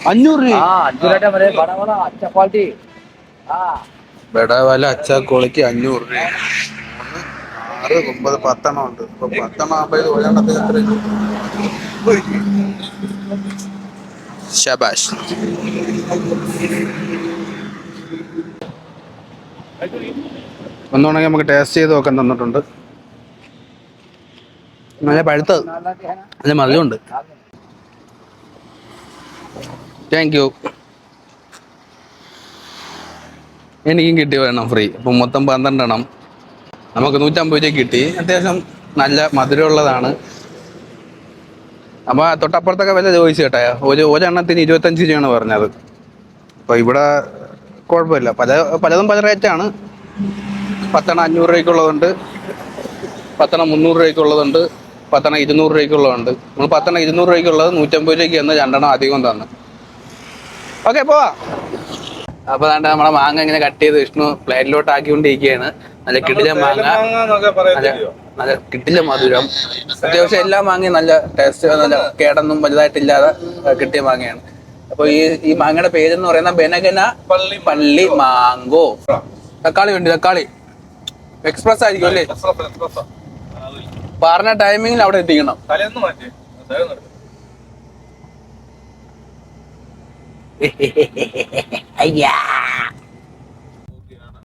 500 രൂപ. ബെഡാവാല അച്ചാ ക്വാളിറ്റി 500 രൂപ. 6, 9, 10 ഉണ്ട്. ഇപ്പൊ 10 ആകുമ്പോ ഇത് ഒരെണ്ണത്തിന് എത്ര രൂപ? ശബാഷ്. ഒന്നുകൂടെ നമുക്ക് ടേസ്റ്റ് ചെയ്ത് നോക്കാൻ തന്നിട്ടുണ്ട്. നല്ല പഴുത്തത്, നല്ല മധുരമുണ്ട്. Thank you. എനിക്കും കിട്ടി വേണം ഫ്രീ. അപ്പം മൊത്തം 12 എണ്ണം. നമുക്ക് 150 രൂപ കിട്ടി. അത്യാവശ്യം നല്ല മധുരമുള്ളതാണ്. അപ്പോൾ തൊട്ടപ്പുറത്തൊക്കെ വില ചോദിച്ചു കേട്ടോ. ഒരെണ്ണത്തിന് 25 രൂപയാണ് പറഞ്ഞത്. അപ്പോൾ ഇവിടെ കുഴപ്പമില്ല. പലതും പല റേറ്റാണ്. 10 എണ്ണം 500 രൂപയ്ക്കുള്ളതുണ്ട്, 10 എണ്ണം 300 രൂപയ്ക്കുള്ളതുണ്ട്, 10 എണ്ണം 200 രൂപയ്ക്കുള്ളതുണ്ട്. നമ്മൾ 10 എണ്ണം 200 രൂപയ്ക്കുള്ളത് 150 രൂപയ്ക്ക് എന്ന് 2 എണ്ണം അധികം തന്നു. ഓക്കെ, പോവാ. അപ്പോൾ അതാണ്ട് നമ്മളെ മാങ്ങ ഇങ്ങനെ കട്ട് ചെയ്ത് വിഷ്ണു പ്ലേറ്റിലോട്ട് ആക്കിക്കൊണ്ടിരിക്കുകയാണ്. നല്ല കിടില മാങ്ങ, നല്ല കിടില മധുരം. അത്യാവശ്യം എല്ലാ മാങ്ങയും നല്ല ടേസ്റ്റ്, നല്ല കേടൊന്നും വലുതായിട്ടില്ലാതെ കിട്ടിയ മാങ്ങയാണ്. അപ്പോൾ ഈ മാങ്ങയുടെ പേരെന്ന് പറയുന്ന ബെനഗന പള്ളി മാങ്കോ. തക്കാളി ഉണ്ട്, തക്കാളി എക്സ്പ്രസ് ആയിരിക്കും അല്ലേ? പറഞ്ഞ ടൈമിങ്ങിൽ അവിടെ എത്തിക്കണം. അയ്യാ